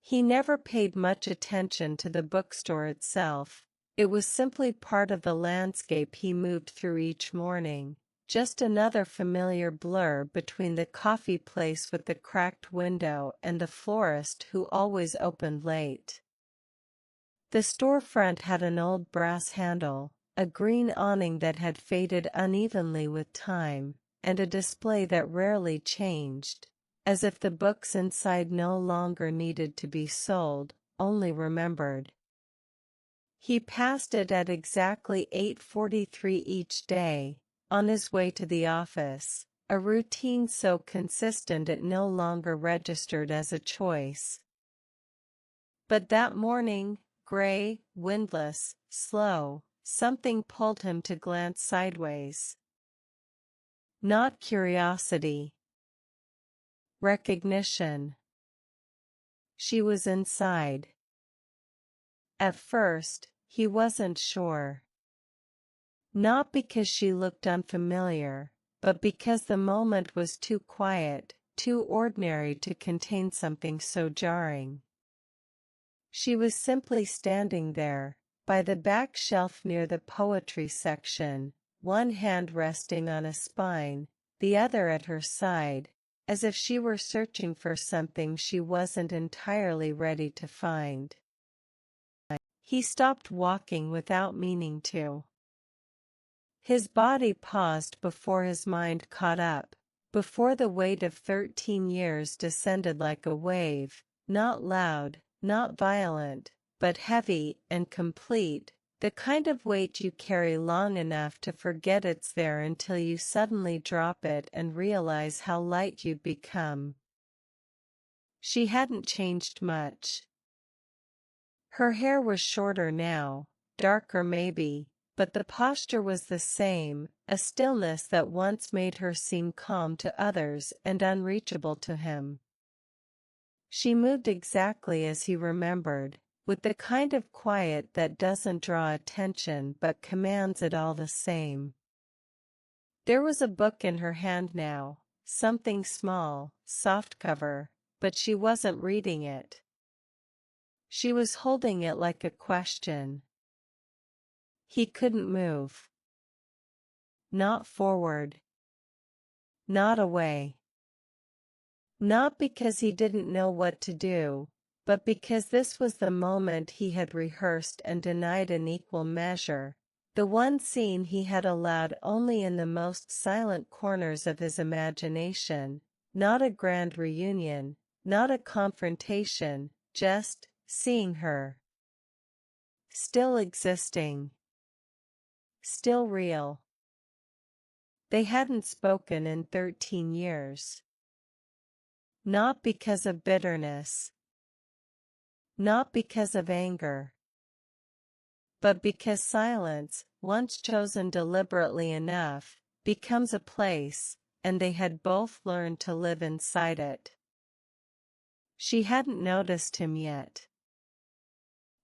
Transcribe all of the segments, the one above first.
He never paid much attention to the bookstore itself. It was simply part of the landscape he moved through each morning, just another familiar blur between the coffee place with the cracked window and the florist who always opened late. The storefront had an old brass handle, a green awning that had faded unevenly with time, and a display that rarely changed, as if the books inside no longer needed to be sold, only remembered. He passed it at exactly 8:43 each day, on his way to the office, a routine so consistent it no longer registered as a choice. But that morning, gray, windless, slow, something pulled him to glance sideways. Not curiosity. Recognition. She was inside. At first, he wasn't sure. Not because she looked unfamiliar, but because the moment was too quiet, too ordinary to contain something so jarring. She was simply standing there, by the back shelf near the poetry section, one hand resting on a spine, the other at her side, as if she were searching for something she wasn't entirely ready to find. He stopped walking without meaning to. His body paused before his mind caught up, before the weight of 13 years descended like a wave, not loud, not violent, but heavy and complete, the kind of weight you carry long enough to forget it's there until you suddenly drop it and realize how light you've become. She hadn't changed much. Her hair was shorter now, darker maybe, but the posture was the same, a stillness that once made her seem calm to others and unreachable to him. She moved exactly as he remembered, with the kind of quiet that doesn't draw attention but commands it all the same. There was a book in her hand now, something small, soft cover, but she wasn't reading it. She was holding it like a question. He couldn't move. Not forward. Not away. Not because he didn't know what to do, but because this was the moment he had rehearsed and denied in equal measure, the one scene he had allowed only in the most silent corners of his imagination, not a grand reunion, not a confrontation, just seeing her. Still existing. Still real. They hadn't spoken in 13 years. Not because of bitterness. Not because of anger. But because silence, once chosen deliberately enough, becomes a place, and they had both learned to live inside it. She hadn't noticed him yet.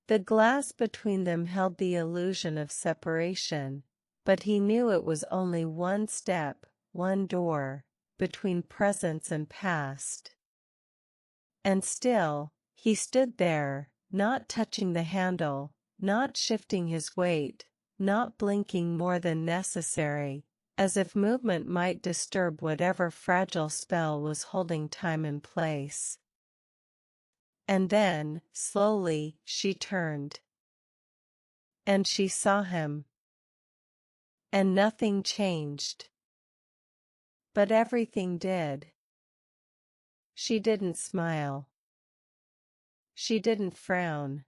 The glass between them held the illusion of separation, but he knew it was only one step, one door, between presence and past. And still, he stood there, not touching the handle, not shifting his weight, not blinking more than necessary, as if movement might disturb whatever fragile spell was holding time in place. And then, slowly, she turned. And she saw him. And nothing changed. But everything did. She didn't smile. She didn't frown.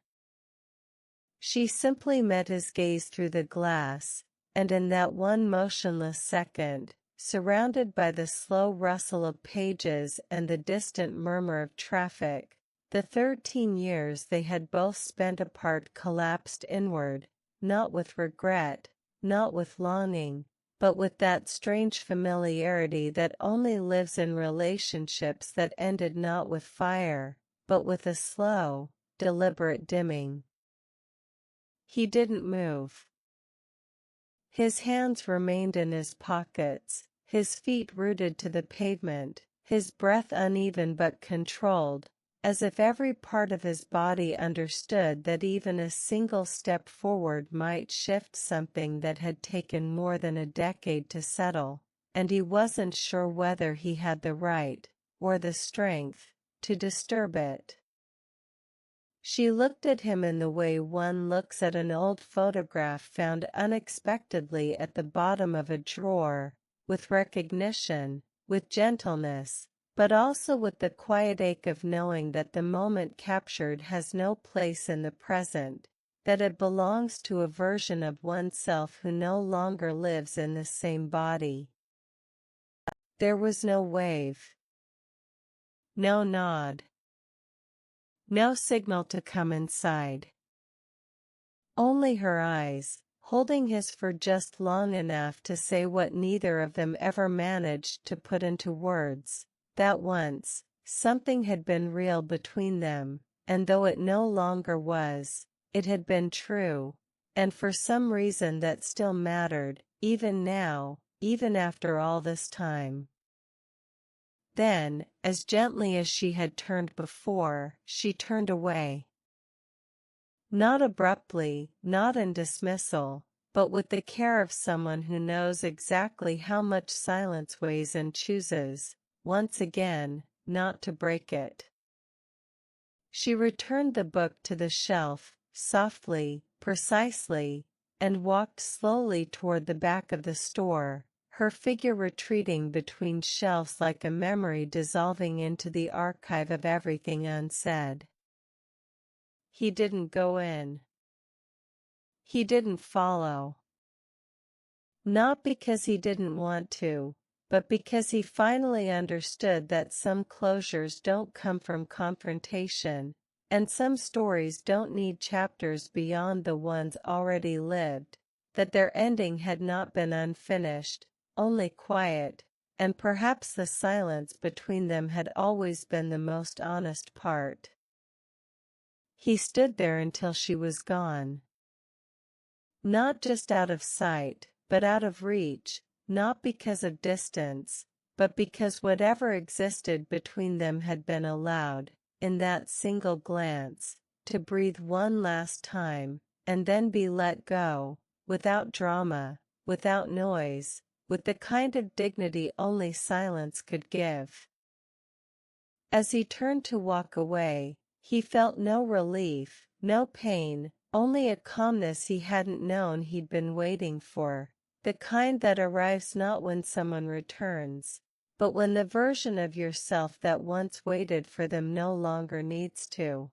She simply met his gaze through the glass, and in that one motionless second, surrounded by the slow rustle of pages and the distant murmur of traffic, the 13 years they had both spent apart collapsed inward, not with regret, not with longing, but with that strange familiarity that only lives in relationships that ended not with fire, but with a slow, deliberate dimming. He didn't move. His hands remained in his pockets, his feet rooted to the pavement, his breath uneven but controlled, as if every part of his body understood that even a single step forward might shift something that had taken more than a decade to settle, and he wasn't sure whether he had the right, or the strength, to disturb it. She looked at him in the way one looks at an old photograph found unexpectedly at the bottom of a drawer, with recognition, with gentleness, but also with the quiet ache of knowing that the moment captured has no place in the present, that it belongs to a version of oneself who no longer lives in the same body. There was no wave. No nod. No signal to come inside. Only her eyes, holding his for just long enough to say what neither of them ever managed to put into words, that once, something had been real between them, and though it no longer was, it had been true, and for some reason that still mattered, even now, even after all this time. Then, as gently as she had turned before, she turned away. Not abruptly, not in dismissal, but with the care of someone who knows exactly how much silence weighs and chooses, once again, not to break it. She returned the book to the shelf, softly, precisely, and walked slowly toward the back of the store, her figure retreating between shelves like a memory dissolving into the archive of everything unsaid. He didn't go in. He didn't follow. Not because he didn't want to, but because he finally understood that some closures don't come from confrontation, and some stories don't need chapters beyond the ones already lived, that their ending had not been unfinished, only quiet, and perhaps the silence between them had always been the most honest part. He stood there until she was gone. Not just out of sight, but out of reach, not because of distance, but because whatever existed between them had been allowed, in that single glance, to breathe one last time, and then be let go, without drama, without noise, with the kind of dignity only silence could give. As he turned to walk away, he felt no relief, no pain, only a calmness he hadn't known he'd been waiting for, the kind that arrives not when someone returns, but when the version of yourself that once waited for them no longer needs to.